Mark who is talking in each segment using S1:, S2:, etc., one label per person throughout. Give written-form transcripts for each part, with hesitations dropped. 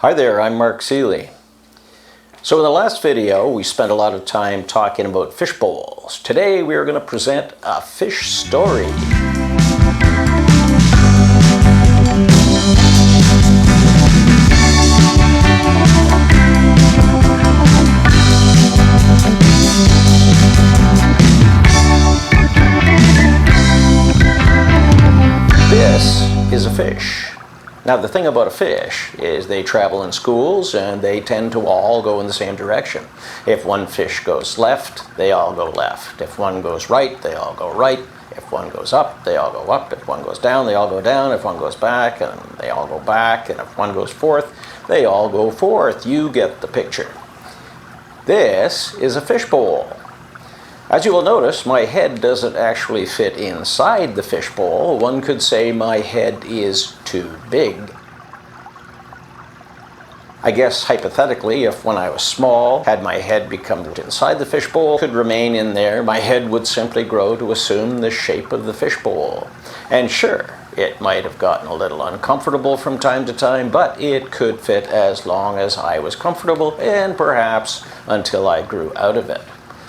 S1: Hi there, I'm Mark Seeley. So in the last video, we spent a lot of time talking about fish bowls. Today we are going to present a fish story. This is a fish. Now the thing about a fish is they travel in schools and they tend to all go in the same direction. If one fish goes left, they all go left. If one goes right, they all go right. If one goes up, they all go up. If one goes down, they all go down. If one goes back, and they all go back. And if one goes forth, they all go forth. You get the picture. This is a fishbowl. As you will notice, my head doesn't actually fit inside the fishbowl. One could say my head is too big. I guess hypothetically, if when I was small, had my head become inside the fishbowl, could remain in there, my head would simply grow to assume the shape of the fishbowl. And sure, it might have gotten a little uncomfortable from time to time, but it could fit as long as I was comfortable and perhaps until I grew out of it.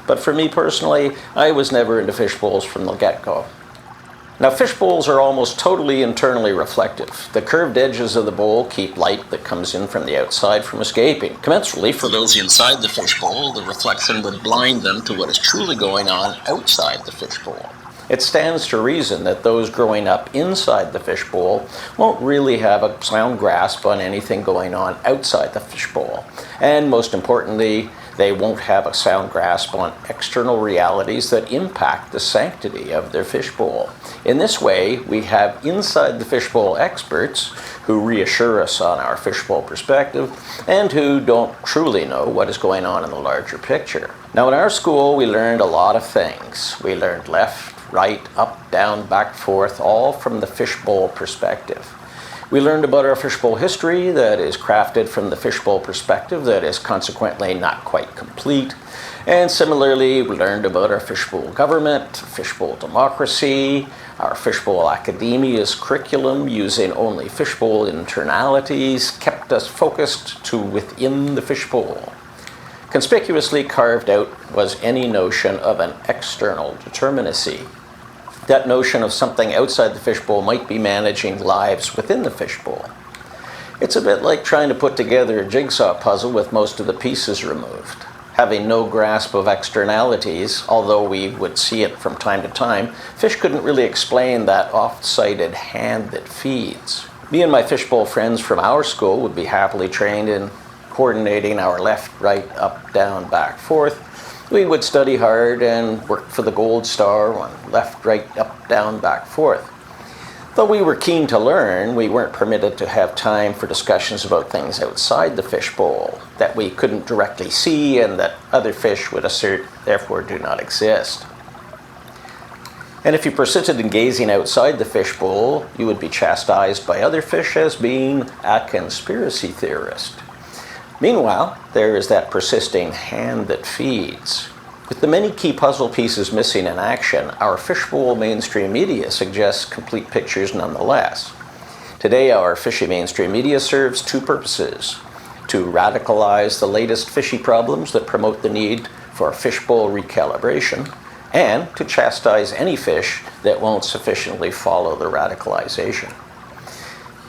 S1: But for me personally, I was never into fish bowls from the get-go. Now fish bowls are almost totally internally reflective. The curved edges of the bowl keep light that comes in from the outside from escaping. Commensurately, for those inside the fish bowl, the reflection would blind them to what is truly going on outside the fish bowl. It stands to reason that those growing up inside the fish bowl won't really have a sound grasp on anything going on outside the fish bowl. And most importantly, they won't have a sound grasp on external realities that impact the sanctity of their fishbowl. In this way, we have inside the fishbowl experts who reassure us on our fishbowl perspective and who don't truly know what is going on in the larger picture. Now in our school, we learned a lot of things. We learned left, right, up, down, back, forth, all from the fishbowl perspective. We learned about our fishbowl history that is crafted from the fishbowl perspective that is consequently not quite complete. And similarly, we learned about our fishbowl government, fishbowl democracy, our fishbowl academia's curriculum using only fishbowl internalities kept us focused to within the fishbowl. Conspicuously carved out was any notion of an external determinacy. That notion of something outside the fishbowl might be managing lives within the fishbowl. It's a bit like trying to put together a jigsaw puzzle with most of the pieces removed. Having no grasp of externalities, although we would see it from time to time, fish couldn't really explain that oft-cited hand that feeds. Me and my fishbowl friends from our school would be happily trained in coordinating our left, right, up, down, back, forth. We would study hard and work for the gold star on left, right, up, down, back, forth. Though we were keen to learn, we weren't permitted to have time for discussions about things outside the fishbowl that we couldn't directly see and that other fish would assert therefore do not exist. And if you persisted in gazing outside the fishbowl, you would be chastised by other fish as being a conspiracy theorist. Meanwhile, there is that persisting hand that feeds. With the many key puzzle pieces missing in action, our fishbowl mainstream media suggests complete pictures nonetheless. Today, our fishy mainstream media serves two purposes: to radicalize the latest fishy problems that promote the need for fishbowl recalibration, and to chastise any fish that won't sufficiently follow the radicalization.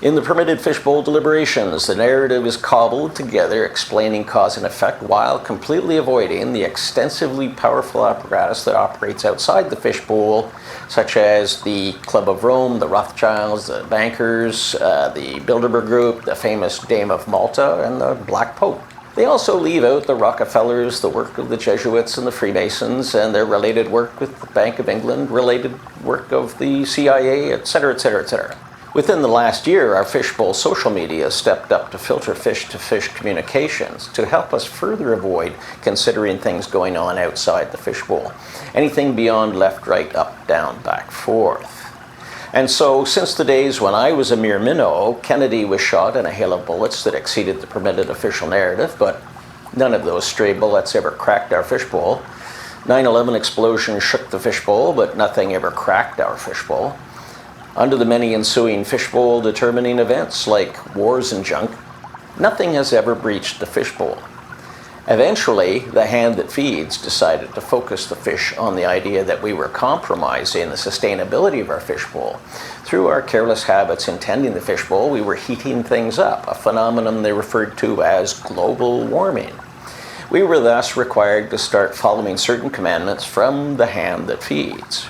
S1: In the permitted fishbowl deliberations, the narrative is cobbled together explaining cause and effect while completely avoiding the extensively powerful apparatus that operates outside the fishbowl, such as the Club of Rome, the Rothschilds, the bankers, the Bilderberg Group, the famous Dame of Malta, and the Black Pope. They also leave out the Rockefellers, the work of the Jesuits and the Freemasons, and their related work with the Bank of England, related work of the CIA, etc., etc., etc. Within the last year, our fishbowl social media stepped up to filter fish-to-fish communications to help us further avoid considering things going on outside the fishbowl. Anything beyond left, right, up, down, back, forth. And so, since the days when I was a mere minnow, Kennedy was shot in a hail of bullets that exceeded the permitted official narrative, but none of those stray bullets ever cracked our fishbowl. 9/11 explosion shook the fishbowl, but nothing ever cracked our fishbowl. Under the many ensuing fishbowl determining events like wars and junk, Nothing has ever breached the fishbowl. Eventually, the hand that feeds decided to focus the fish on the idea that we were compromising the sustainability of our fishbowl. Through our careless habits in tending the fishbowl, we were heating things up, a phenomenon they referred to as global warming. We were thus required to start following certain commandments from the hand that feeds.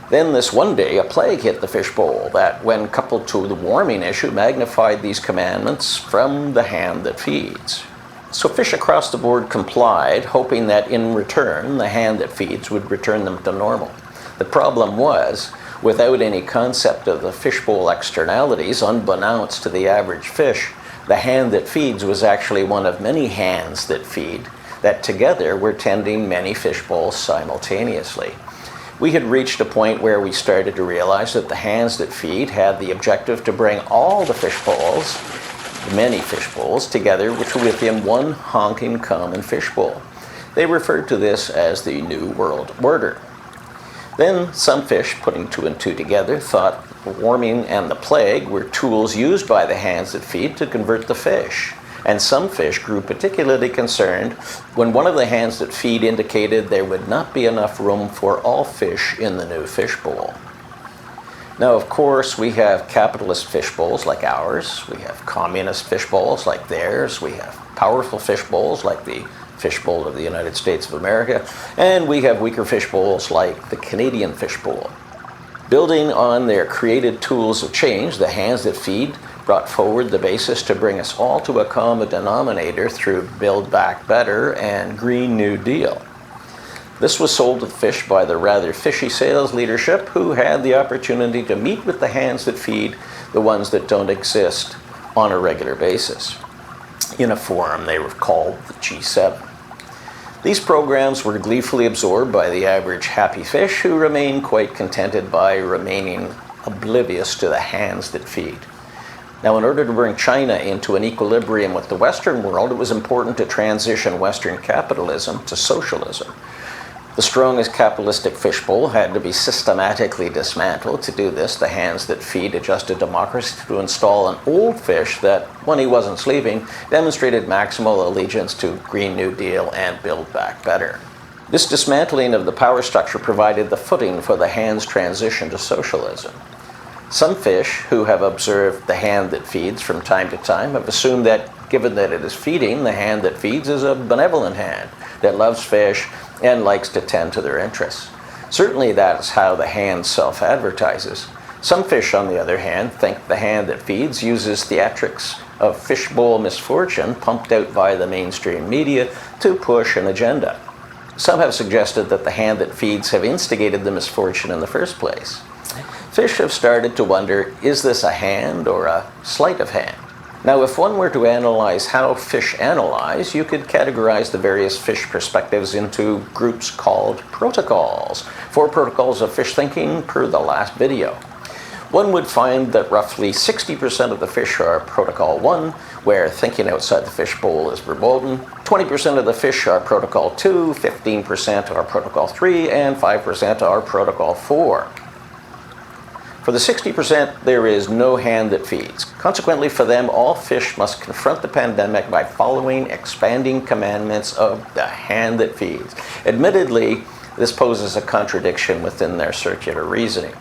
S1: Then this one day, a plague hit the fishbowl that, when coupled to the warming issue, magnified these commandments from the hand that feeds. So fish across the board complied, hoping that in return, the hand that feeds would return them to normal. The problem was, without any concept of the fishbowl externalities, unbeknownst to the average fish, the hand that feeds was actually one of many hands that feed, that together were tending many fishbowls simultaneously. We had reached a point where we started to realize that the hands that feed had the objective to bring all the fishbowls, many fishbowls, together within one honking common fishbowl. They referred to this as the New World Order. Then some fish, putting two and two together, thought the warming and the plague were tools used by the hands that feed to convert the fish. And some fish grew particularly concerned when one of the hands that feed indicated there would not be enough room for all fish in the new fishbowl. Now, of course, we have capitalist fishbowls like ours, we have communist fishbowls like theirs, we have powerful fishbowls like the fishbowl of the United States of America, and we have weaker fishbowls like the Canadian fishbowl. Building on their created tools of change, the hands that feed brought forward the basis to bring us all to a common denominator through Build Back Better and Green New Deal. This was sold to the fish by the rather fishy sales leadership who had the opportunity to meet with the hands that feed, the ones that don't exist, on a regular basis, in a forum they were called the G7. These programs were gleefully absorbed by the average happy fish who remained quite contented by remaining oblivious to the hands that feed. Now, in order to bring China into an equilibrium with the Western world, it was important to transition Western capitalism to socialism. The strongest capitalistic fishbowl had to be systematically dismantled. To do this, the hands that feed adjusted democracy to install an old fish that, when he wasn't sleeping, demonstrated maximal allegiance to Green New Deal and Build Back Better. This dismantling of the power structure provided the footing for the hands' transition to socialism. Some fish who have observed the hand that feeds from time to time have assumed that, given that it is feeding, the hand that feeds is a benevolent hand that loves fish and likes to tend to their interests. Certainly that is how the hand self-advertises. Some fish, on the other hand, think the hand that feeds uses theatrics of fishbowl misfortune pumped out by the mainstream media to push an agenda. Some have suggested that the hand that feeds have instigated the misfortune in the first place. Fish have started to wonder, is this a hand or a sleight of hand? Now, if one were to analyze how fish analyze, you could categorize the various fish perspectives into groups called protocols. 4 protocols of fish thinking per the last video. One would find that roughly 60% of the fish are protocol 1, where thinking outside the fishbowl is verboten. 20% of the fish are protocol 2, 15% are protocol 3, and 5% are protocol 4. For the 60%, there is no hand that feeds. Consequently, for them, all fish must confront the pandemic by following expanding commandments of the hand that feeds. Admittedly, this poses a contradiction within their circular reasoning.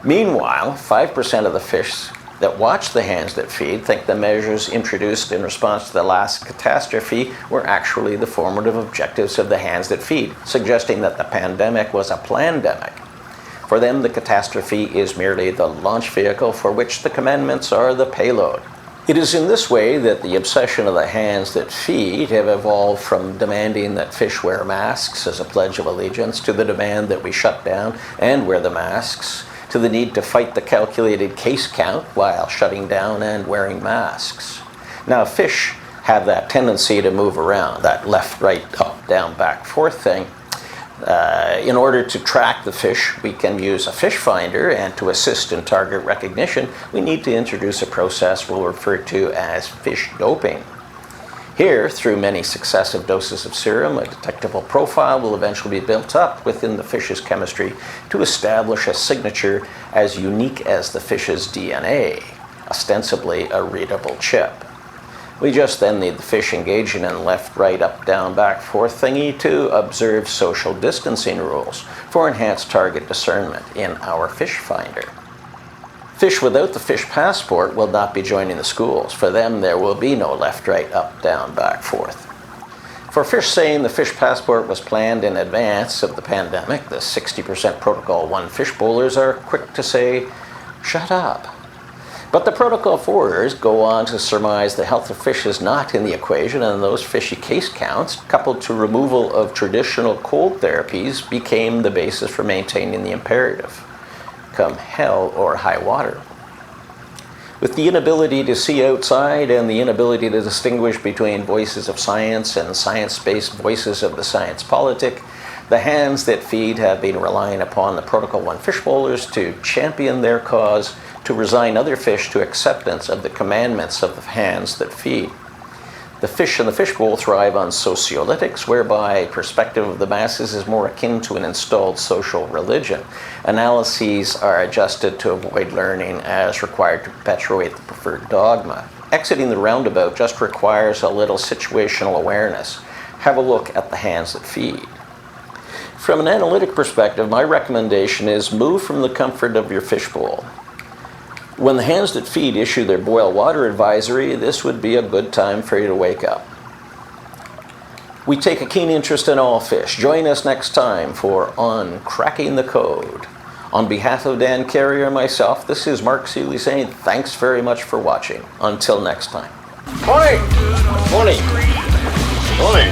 S1: Meanwhile, 5% of the fish that watch the hands that feed think the measures introduced in response to the last catastrophe were actually the formative objectives of the hands that feed, suggesting that the pandemic was a plandemic. For them, the catastrophe is merely the launch vehicle for which the commandments are the payload. It is in this way that the obsession of the hands that feed have evolved from demanding that fish wear masks as a pledge of allegiance to the demand that we shut down and wear the masks, to the need to fight the calculated case count while shutting down and wearing masks. Now, fish have that tendency to move around, that left, right, up, down, back, forth thing. In order to track the fish, we can use a fish finder, and to assist in target recognition, we need to introduce a process we'll refer to as fish doping. Here, through many successive doses of serum, a detectable profile will eventually be built up within the fish's chemistry to establish a signature as unique as the fish's DNA, ostensibly a readable chip. We just then need the fish engaging in left, right, up, down, back, forth thingy to observe social distancing rules for enhanced target discernment in our fish finder. Fish without the fish passport will not be joining the schools. For them, there will be no left, right, up, down, back, forth. For fish saying the fish passport was planned in advance of the pandemic, the 60% Protocol 1 fish bowlers are quick to say, shut up. But the Protocol 4ers go on to surmise the health of fish is not in the equation, and those fishy case counts, coupled to removal of traditional cold therapies, became the basis for maintaining the imperative, come hell or high water. With the inability to see outside and the inability to distinguish between voices of science and science-based voices of the science politic, the hands that feed have been relying upon the Protocol 1 fish bowlers to champion their cause, to resign other fish to acceptance of the commandments of the hands that feed. The fish in the fishbowl thrive on sociolytics, whereby perspective of the masses is more akin to an installed social religion. Analyses are adjusted to avoid learning as required to perpetuate the preferred dogma. Exiting the roundabout just requires a little situational awareness. Have a look at the hands that feed. From an analytic perspective, my recommendation is move from the comfort of your fishbowl. When the hands that feed issue their boil water advisory, this would be a good time for you to wake up. We take a keen interest in all fish. Join us next time for On Cracking the Code. On behalf of Dan Carrier and myself, this is Mark Seeley saying thanks very much for watching. Until next time.
S2: Morning!
S1: Morning.
S2: Morning!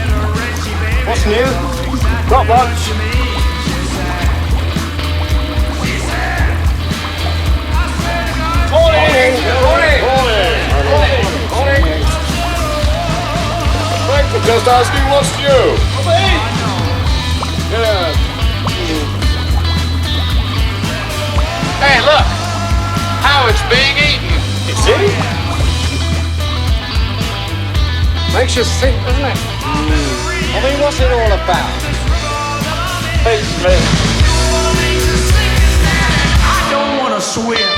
S2: What's new? Not much. Morning! Morning! Morning! Morning! Thanks for just asking what's new. Yeah.
S3: Hey, look! How it's being eaten!
S2: You see? Makes you think, doesn't it? I mean, what's it all about? Basically,
S4: I don't wanna swim.